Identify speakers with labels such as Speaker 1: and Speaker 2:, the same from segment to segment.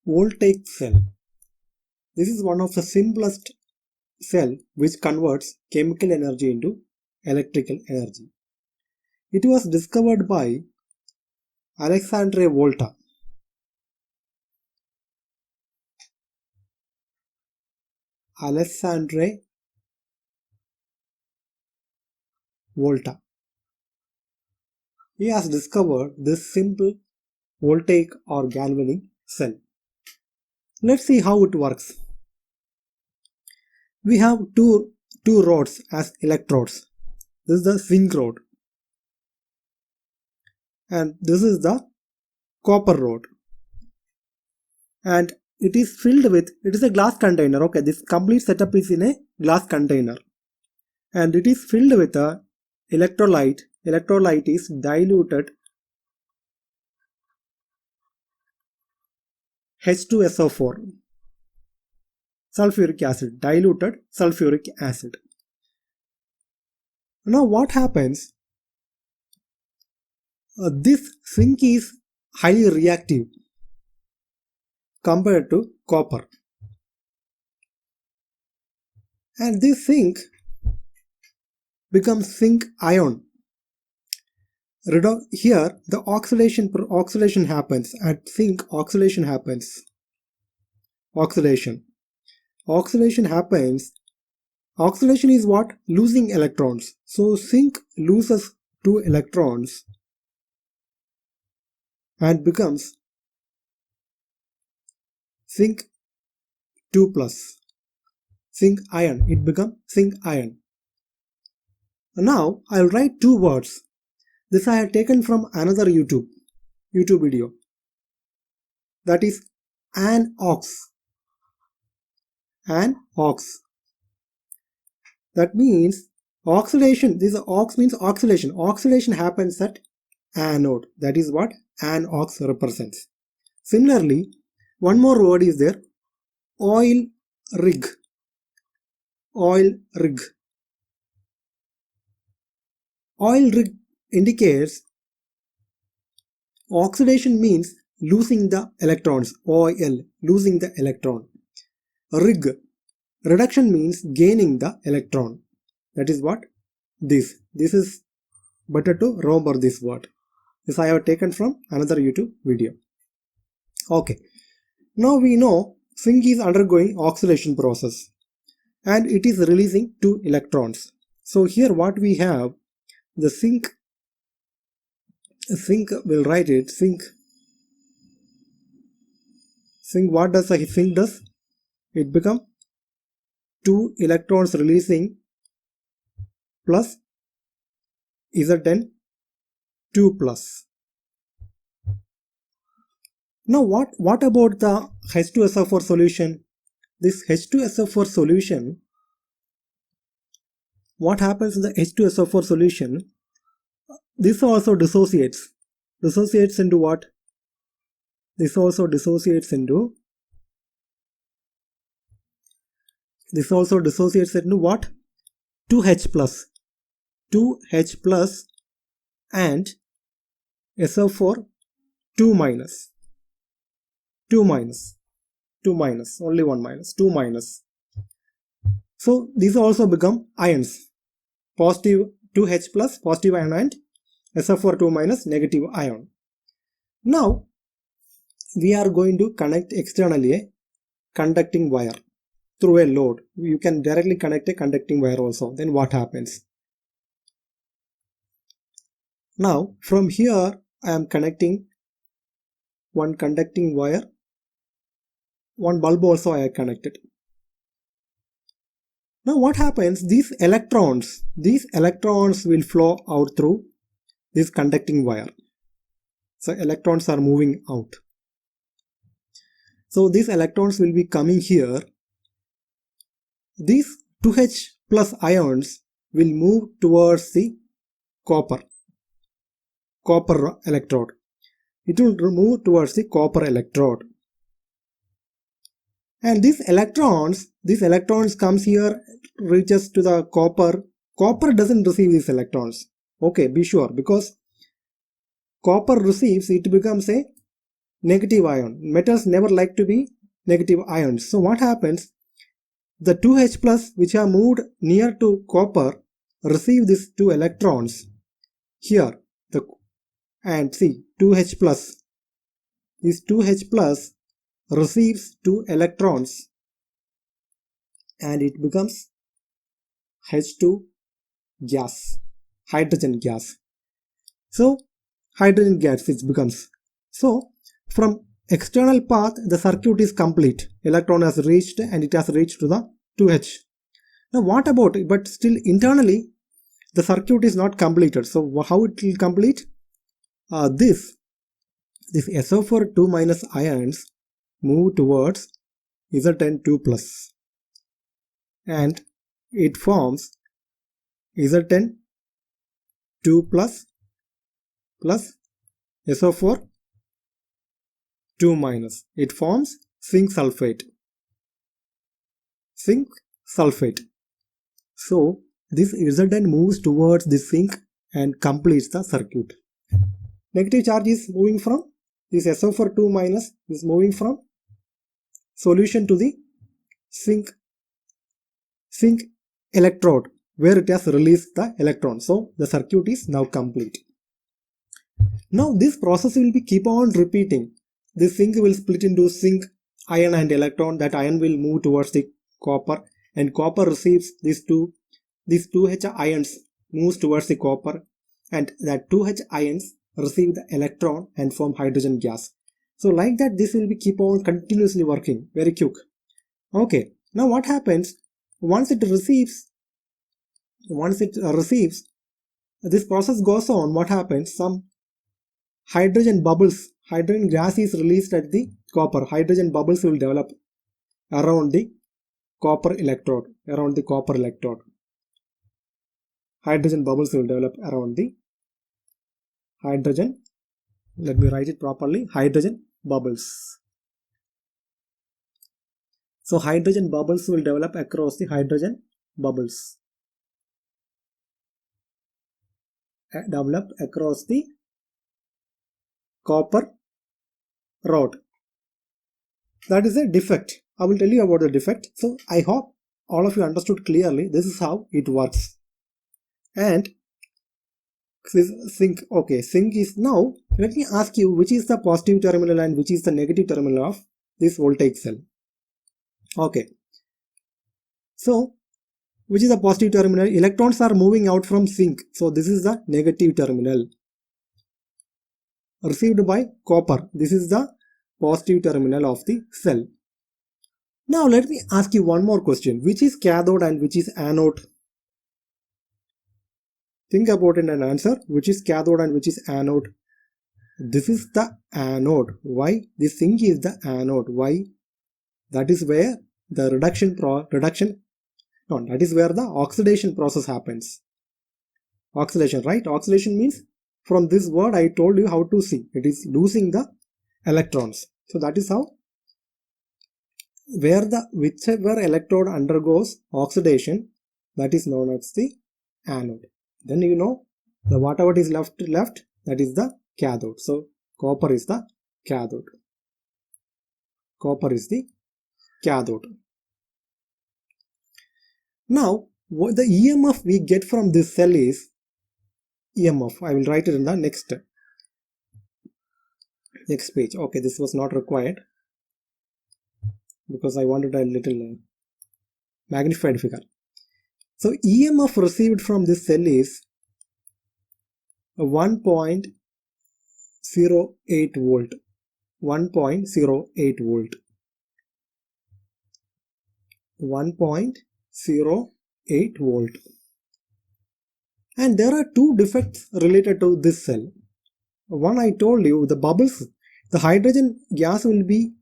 Speaker 1: voltaic cell. This is one of the simplest cell which converts chemical energy into electrical energy. It was discovered by Alexandre Volta. Alexandre Volta. He has discovered this simple voltaic or galvanic cell. Let's see how it works. We have two rods as electrodes. This is the zinc rod and this is the copper rod, and it is filled with, it is a glass container. Okay, this complete setup is in a glass container and it is filled with a electrolyte. Electrolyte is diluted H2SO4, sulfuric acid, diluted sulfuric acid. Now what happens? This zinc is highly reactive compared to copper, and this zinc becomes zinc ion. Here the oxidation happens at zinc. Oxidation happens. Oxidation happens. Oxidation is what? Losing electrons. So zinc loses 2 electrons and becomes zinc 2 plus, zinc ion. It becomes zinc ion. Now I'll write 2 words. This I have taken from another YouTube video. That is anox. Anox. That means oxidation. This ox means oxidation. Oxidation happens at anode. That is what anox represents. Similarly, one more word is there. Oil rig. Oil rig. Oil rig indicates oxidation means losing the electrons. OL, losing the electron. Rig, reduction means gaining the electron. That is what this is. Better to remember this word. This I have taken from another YouTube video. Okay, now we know zinc is undergoing oxidation process and it is releasing 2 electrons. So here what we have, the zinc will write it. Zinc, what does a zinc does? It becomes 2 electrons releasing plus Zn 2 plus. Now what about the H2SO4 solution? This H2SO4 solution, what happens in the H2SO4 solution? This also dissociates. Dissociates into what? This also dissociates into what? 2H plus. 2H plus and SO4 2 minus. 2 minus. 2 minus. Only 1 minus. 2 minus. So these also become ions. Positive 2H plus, positive ion, and SO4 2 minus, negative ion. Now we are going to connect externally a conducting wire through a load. You can directly connect a conducting wire also. Then what happens? Now from here I am connecting one conducting wire. One bulb also I have connected. Now what happens? These electrons will flow out through this conducting wire. So electrons are moving out. So these electrons will be coming here. These 2H plus ions will move towards the copper electrode. It will move towards the copper electrode. And these electrons comes here, reaches to the copper. Copper doesn't receive these electrons. Okay, be sure, because copper receives, it becomes a negative ion. Metals never like to be negative ions. So what happens? The 2H plus which are moved near to copper receive these 2 electrons here. And see, 2H plus. This 2H plus receives 2 electrons and it becomes H2 gas, hydrogen gas. So hydrogen gas it becomes. So from external path the circuit is complete. Electron has reached and it has reached to the 2H. Now what about it? But still internally the circuit is not completed. So how it will complete? This SO4 2 minus ions move towards Zn2 plus and it forms Zn 2 plus SO4 2 minus. It forms zinc sulfate. Zinc sulfate. So this Zn moves towards the zinc and completes the circuit. Negative charge is moving from this SO4 2 minus is moving from solution to the zinc electrode where it has released the electron. So the circuit is now complete. Now this process will be keep on repeating. This zinc will split into zinc, ion and electron. That ion will move towards the copper and copper receives these 2H ions moves towards the copper and that 2H ions receive the electron and form hydrogen gas. So like that this will be keep on continuously working very quick. Okay, now what happens once it receives this process goes on. What happens? Some hydrogen bubbles, hydrogen gas is released at the copper. Hydrogen bubbles will develop around the copper electrode. Hydrogen bubbles will develop around the hydrogen. Let me write it properly. Hydrogen bubbles. So hydrogen bubbles will develop across the hydrogen bubbles. Develop across the copper rod. That is a defect. I will tell you about the defect. So I hope all of you understood clearly. This is how it works. And this zinc. Okay, zinc is now. Let me ask you which is the positive terminal and which is the negative terminal of this voltaic cell. Okay. So which is the positive terminal? Electrons are moving out from zinc. So this is the negative terminal. Received by copper. This is the positive terminal of the cell. Now let me ask you one more question. Which is cathode and which is anode? Think about it and answer. Which is cathode and which is anode? This is the anode. Why? This zinc is the anode. Why? That is where the that is where the oxidation process happens. Oxidation, right? Oxidation means from this word I told you how to see. It is losing the electrons. So that is how whichever electrode undergoes oxidation, that is known as the anode. Then you know the whatever is left that is the cathode. So copper is the cathode. Copper is the cathode. Now what the EMF we get from this cell is EMF. I will write it in the next page. Okay, this was not required because I wanted a little magnified figure. So EMF received from this cell is 1.08 volt. 1.08 volt. 1.08 volt. And there are two defects related to this cell. One, I told you, the bubbles, the hydrogen gas will be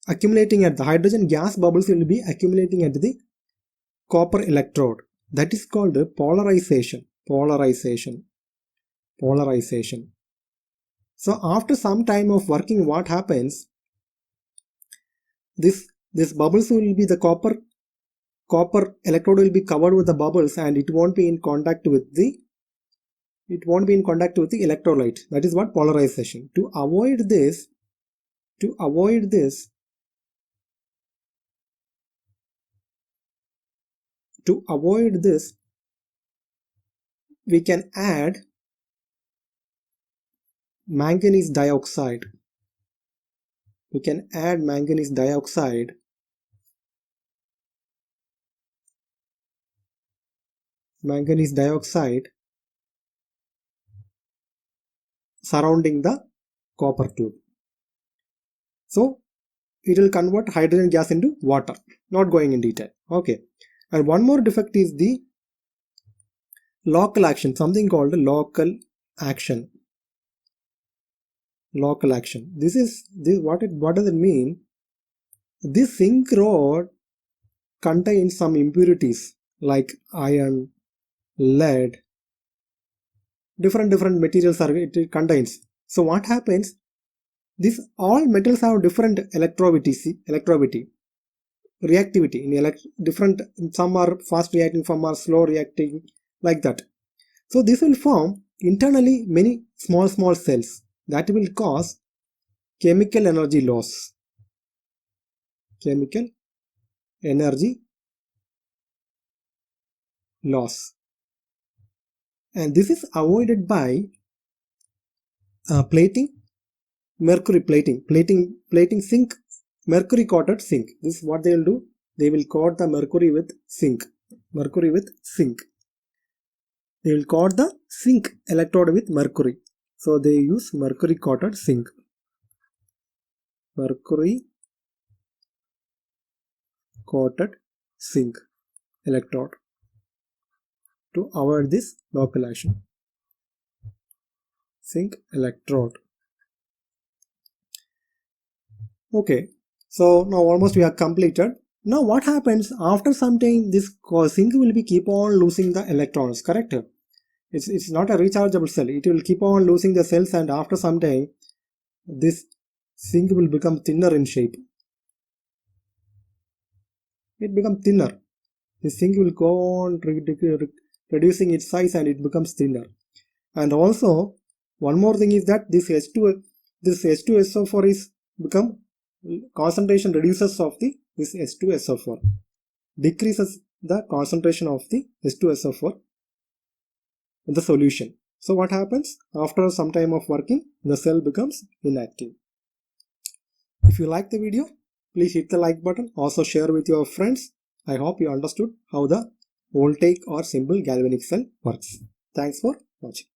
Speaker 1: accumulating at the hydrogen gas bubbles will be accumulating at the copper electrode. That is called polarization. Polarization. So after some time of working, what happens? This bubbles will be the copper electrode will be covered with the bubbles and it won't be in contact with the it won't be in contact with the electrolyte. That is what polarization. To avoid this, we can add manganese dioxide. We can add manganese dioxide surrounding the copper tube. So it will convert hydrogen gas into water. Not going in detail. Okay. And one more defect is the local action, something called local action. Local action. What does it mean? This zinc rod contains some impurities like iron, lead, different materials it contains. So what happens? These all metals have different electrovity, reactivity in different. Some are fast reacting, some are slow reacting, like that. So this will form internally many small cells that will cause chemical energy loss. Chemical energy loss. And this is avoided by plating, mercury plating zinc, mercury coated zinc. This is what they will do. They will coat the mercury with zinc. They will coat the zinc electrode with mercury. So they use mercury coated zinc. Mercury coated zinc electrode to avoid this local action. Zinc electrode. Okay, so now almost we have completed. Now what happens after some time? This zinc will be keep on losing the electrons, correct? It's not a rechargeable cell. It will keep on losing the cells, and after some time this zinc will become thinner in shape. It becomes thinner. The zinc will go on reducing its size and it becomes thinner. And also one more thing is that this H2SO4 is become concentration reduces of this H2SO4, decreases the concentration of the H2SO4 in the solution. So what happens? After some time of working, the cell becomes inactive. If you like the video, please hit the like button. Also share with your friends. I hope you understood how the voltaic or simple galvanic cell works. Thanks for watching.